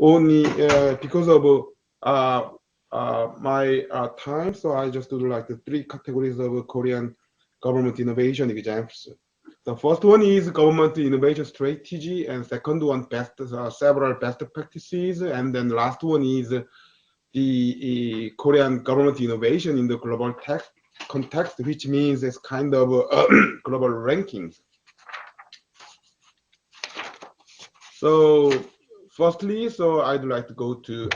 only because of my time, so I just do like the 3 categories of Korean government innovation examples. The first one is government innovation strategy, and second one several best practices, and then last one is the Korean government innovation in the global context, which means it's kind of global rankings. So firstly, so I'd like to go to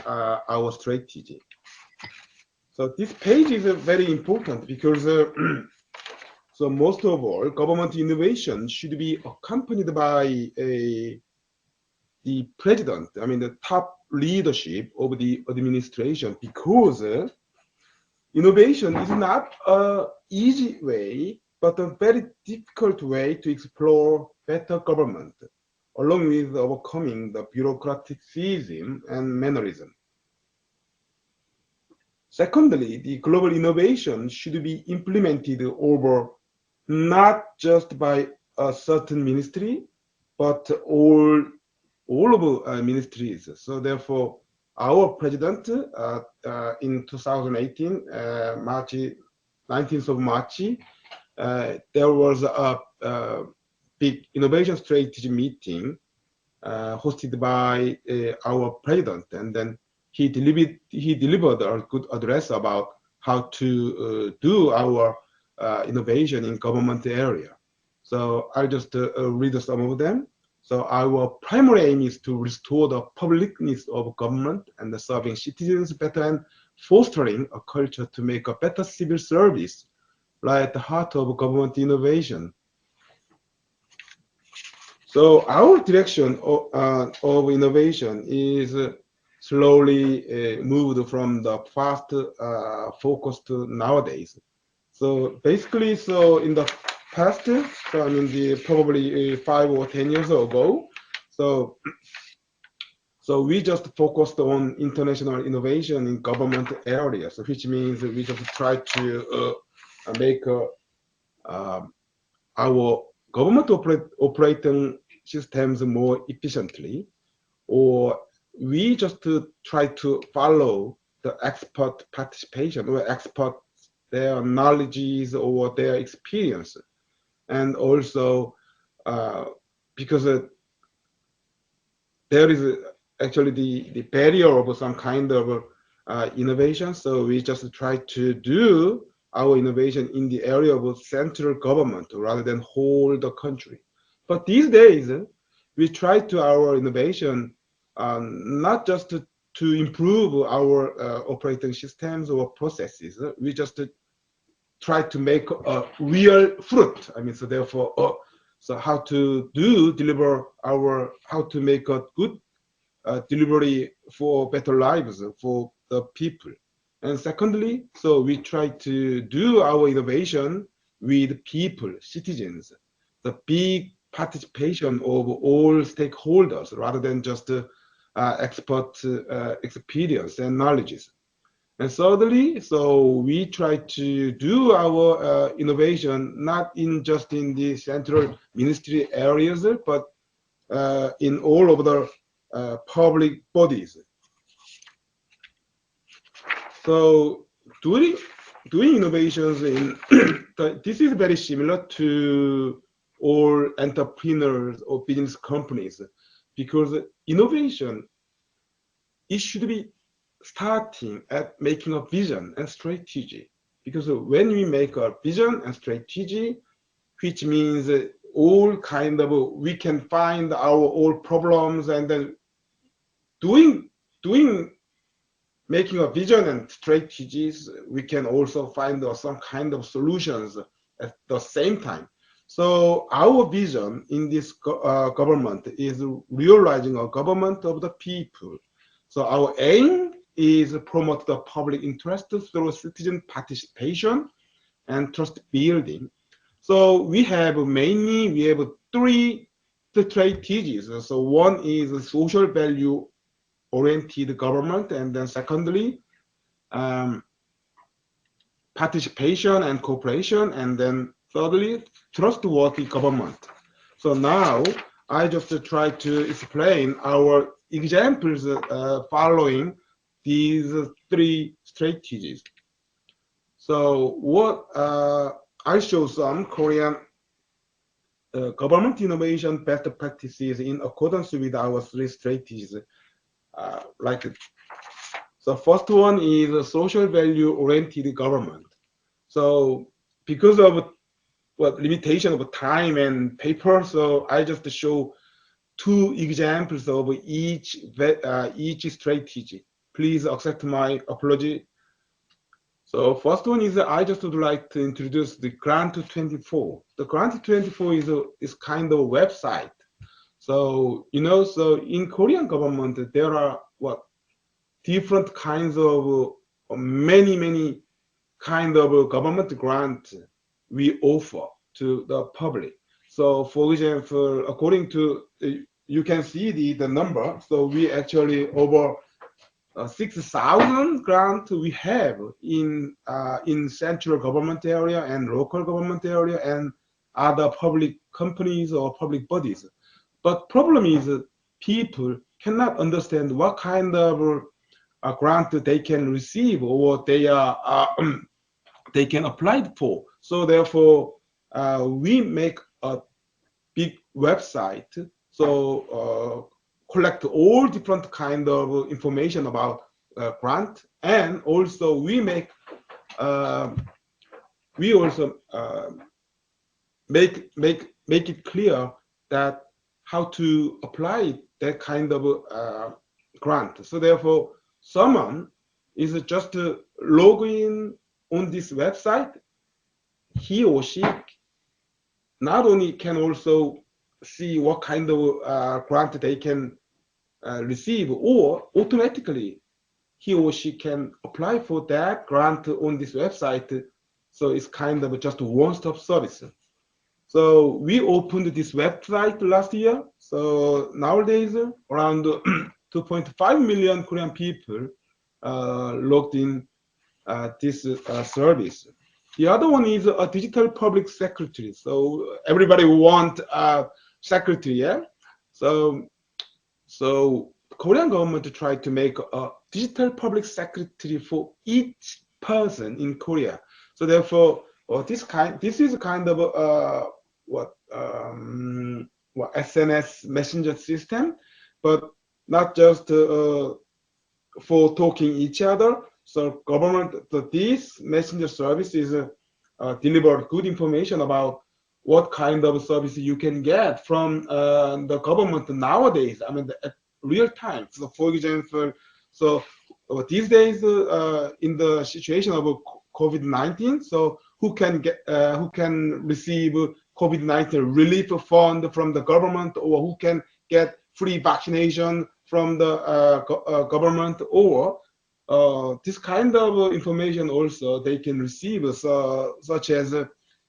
our strategy. So this page is very important because so most of all, government innovation should be accompanied by the president, I mean the top leadership of the administration, because innovation is not an easy way, but a very difficult way to explore better government, along with overcoming the bureaucraticism and mannerism. Secondly, the global innovation should be implemented over not just by a certain ministry, but all of ministries. So therefore, our president in 2018, 19th of March, there was a big innovation strategy meeting hosted by our president, and then he delivered a good address about how to do our innovation in government area. So I'll just read some of them. So our primary aim is to restore the publicness of government and serving citizens better and fostering a culture to make a better civil service lie at the heart of government innovation. So our direction of innovation is slowly moved from the fast focus to nowadays. So basically, so in the past, so I mean probably 5 or 10 years ago, so we just focused on international innovation in government areas, which means we just try to make our government operating systems more efficiently, or we just try to follow the expert participation or expert their knowledge or their experience. And also because there is actually the barrier of some kind of innovation, so we just try to do our innovation in the area of central government rather than whole the country. But these days, we try to our innovation not just to improve our operating systems or processes. We just try to make a real fruit. I mean, so therefore, so how to deliver how to make a good delivery for better lives for the people. And secondly, so we try to do our innovation with people, citizens, the big participation of all stakeholders rather than just expert experience and knowledge. And thirdly, so we try to do our innovation not just in the central ministry areas, but in all of the public bodies. So doing innovations in this is very similar to all entrepreneurs or business companies, because innovation, it should be starting at making a vision and strategy. Because when we make a vision and strategy, which means all kind of, we can find our all problems, and then making a vision and strategies, we can also find some kind of solutions at the same time. So our vision in this government is realizing a government of the people. So our aim is promote the public interest through citizen participation and trust building. So we have 3 strategies. So one is social value oriented government, and then secondly, participation and cooperation, and then thirdly, trustworthy government. So now I just try to explain our examples following these three strategies. So what I show some Korean government innovation best practices in accordance with our three strategies. So first one is a social value oriented government. So because of limitation of time and paper, so I just show two examples of each strategy. Please accept my apology. So first one is I just would like to introduce the Grant24. The Grant24 is kind of a website. So so in Korean government there are different kinds of many kind of government grant we offer to the public. So for example, according to you can see the number. So we actually over 6,000 grants we have in central government area and local government area and other public companies or public bodies. But problem is people cannot understand what kind of grant they can receive or they can apply for. So therefore, we make a big website. So collect all different kind of information about grant, and also we make make it clear that how to apply that kind of grant. So therefore, someone is just to log in on this website, he or she not only can also see what kind of grant they can receive, or automatically he or she can apply for that grant on this website. So it's kind of just a one-stop service. So we opened this website last year. So nowadays around 2.5 million Korean people logged in this service. The other one is a digital public secretary. So everybody want a secretary, yeah? So Korean government tried to make a digital public secretary for each person in Korea. So therefore, this is kind of SNS messenger system, but not just for talking each other. So government, this messenger service is deliver good information about what kind of service you can get from the government nowadays. I mean, at real time. So for example, so these days in the situation of COVID-19, so who can receive COVID-19 relief fund from the government, or who can get free vaccination from the government, or this kind of information also they can receive, such as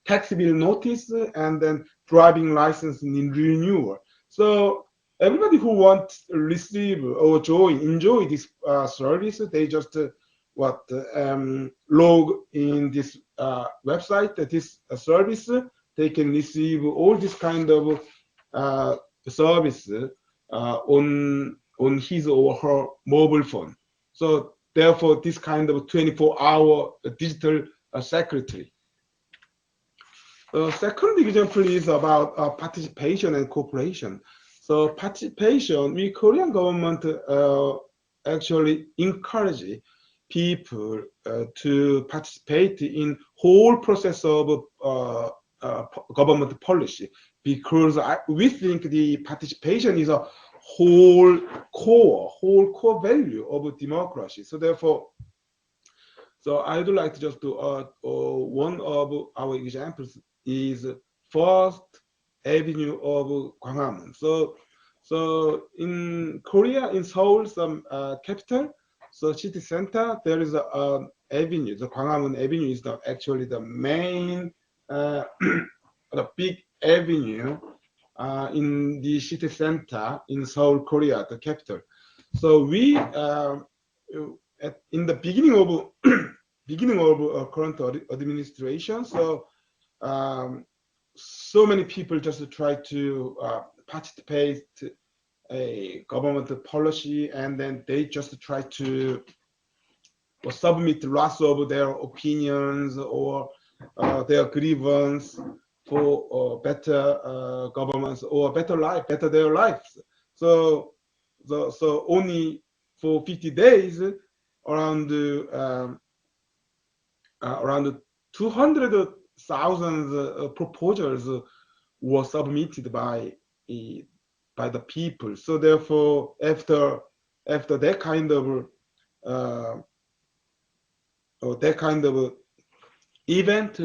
tax bill notice and then driving license renewal. So everybody who wants to receive or enjoy this service, they just log in this website, this service. They can receive all this kind of service on his or her mobile phone. So therefore, this kind of 24-hour digital secretary. The second example is about participation and cooperation. So participation, we Korean government actually encourage people to participate in whole process of government policy, because we think the participation is a whole core value of democracy. So therefore, so I would like to just do one of our examples is First Avenue of Gwanghwamun. So in Korea, in Seoul, some capital, so city center, there is a avenue. The Gwanghwamun Avenue is actually the main, the big avenue in the city center in Seoul, Korea, the capital. So we, in the beginning of current administration, so so many people just try to participate a government policy, and then they just try to submit lots of their opinions or their grievance for better governments or better life, better their lives. So only for 50 days, around 200,000 proposals were submitted by the people. So therefore, after that kind of event,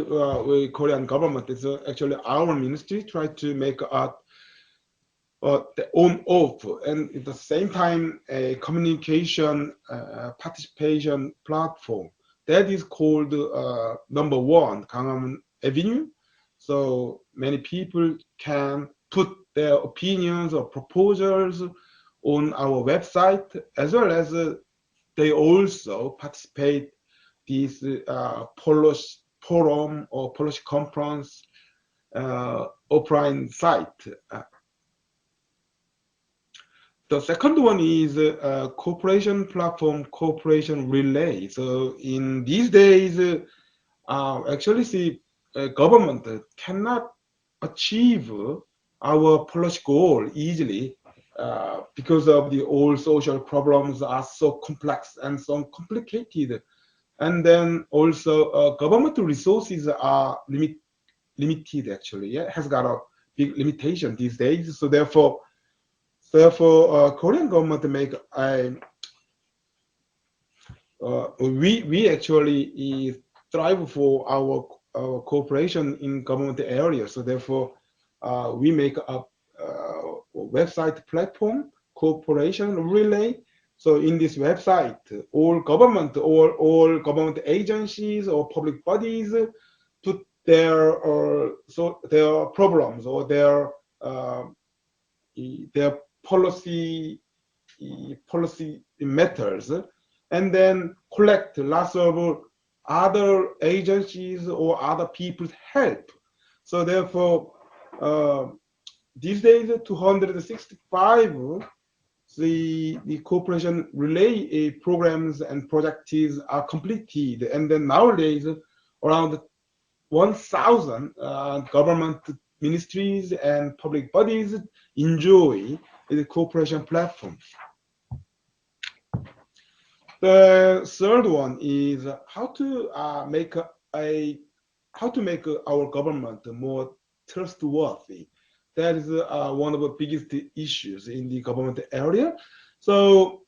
Korean government is actually our ministry tried to make their own oath, and at the same time a communication participation platform that is called number 1 Gangnam Avenue. So many people can put their opinions or proposals on our website, as well as they also participate this policy forum or policy conference offline site. The second one is cooperation platform, cooperation relay. So in these days, actually, see, government cannot achieve our policy goal easily because of the all social problems are so complex and so complicated. And then also government resources are limited actually. Yeah, has got a big limitation these days. So therefore, Korean government make we actually strive for our cooperation in government areas. So therefore, we make a website platform, cooperation relay. So in this website, all government agencies or public bodies put their their problems or their policy matters, and then collect lots of other agencies or other people's help. So therefore, these days 265 the cooperation relay programs and projects are completed, and then nowadays around 1,000 government ministries and public bodies enjoy the cooperation platform. The third one is how to make our government more trustworthy. That is one of the biggest issues in the government area. So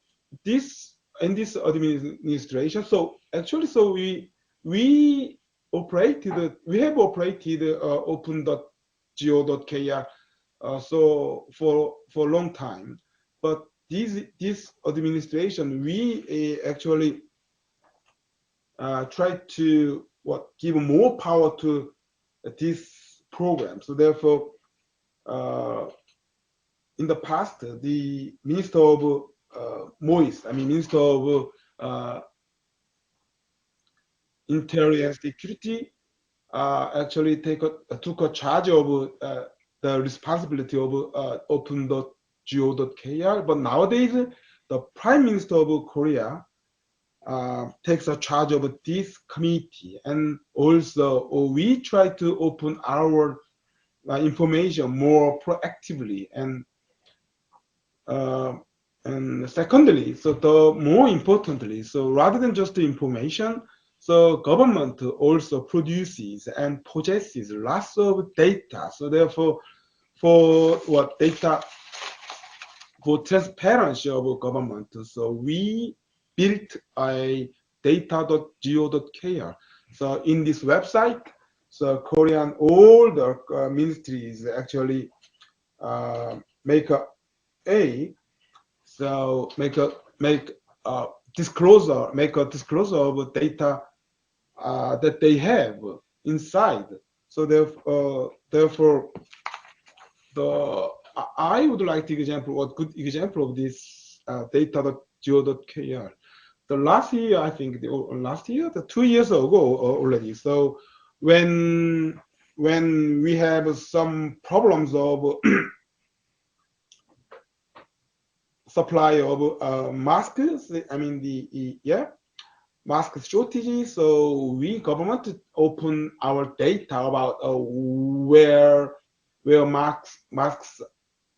this administration. So actually, we have operated open.go.kr so for a long time, but this administration we actually try to give more power to this program. So therefore, in the past, the Minister of Minister of Interior and Security actually took a charge of the responsibility of open.go.kr. But nowadays, the Prime Minister of Korea takes a charge of this committee, and also we try to open our information more proactively, and secondly, more importantly, so rather than just the information, so government also produces and possesses lots of data. So therefore, for transparency of government, so we built a data.go.kr. So in this website, so all the ministries actually make a disclosure of data that they have inside. So therefore, I would like to good example of this data.go.kr. The last year, I think, 2 years ago already. So when we have some problems of supply of masks. I mean mask shortages. So we government open our data about where masks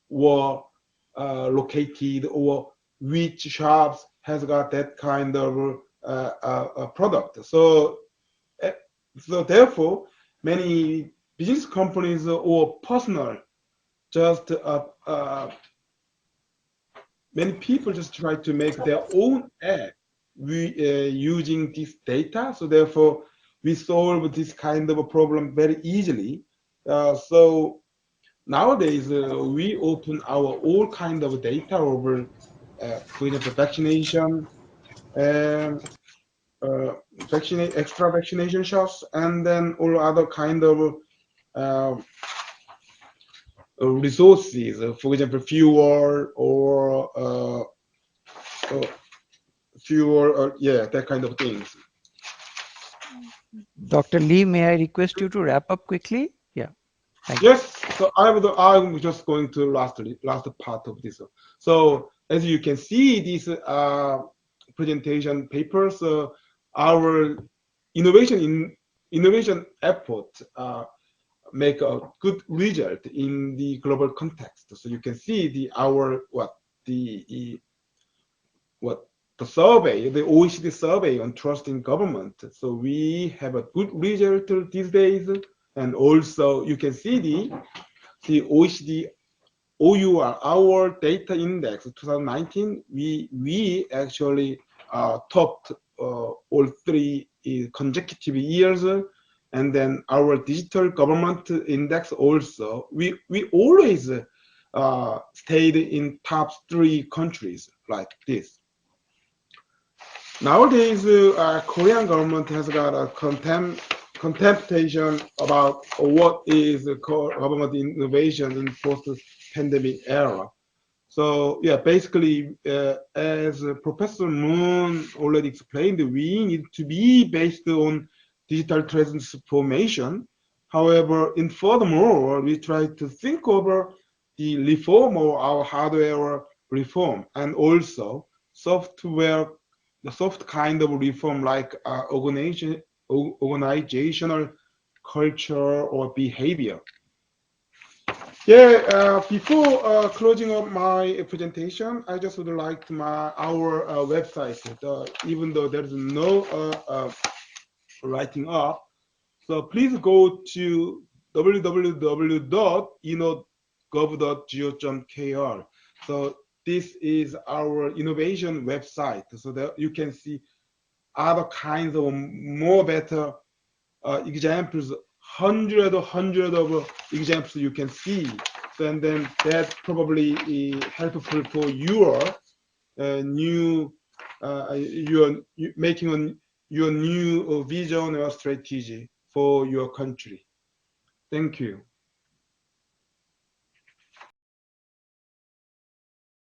were located, or which shops has got that kind of product. So therefore, many business companies or personal just many people just try to make their own app using this data. So therefore, we solve this kind of a problem very easily. So nowadays, we open our all kind of data over, for example, vaccination, um, extra vaccination shots, and then all other kind of resources. For example, fuel or that kind of things. Dr. Lee, may I request you to wrap up quickly? Yeah. Thank you. Yes. So I'm just going to last part of this. So as you can see, these presentation papers, our innovation effort make a good result in the global context. So you can see the survey, the OECD survey on trust in government. So we have a good result these days, and also you can see the OECD OUR, our data index 2019. We actually topped all 3 consecutive years, and then our digital government index also. We always stayed in top 3 countries like this. Nowadays, Korean government has got a contemplation about what is government innovation in post-pandemic era. So yeah, basically, as Professor Moon already explained, we need to be based on digital transformation. However, in furthermore, we try to think over the reform of our hardware reform, and also software, the soft kind of reform like organizational culture or behavior. Yeah, before closing up my presentation, I just would like our website, even though there is no writing up. So please go to www.inno.gov.go.kr. So this is our innovation website, so that you can see other kinds of more better examples, hundred of examples you can see. So, and then that probably is helpful for your making your new vision or strategy for your country. Thank you.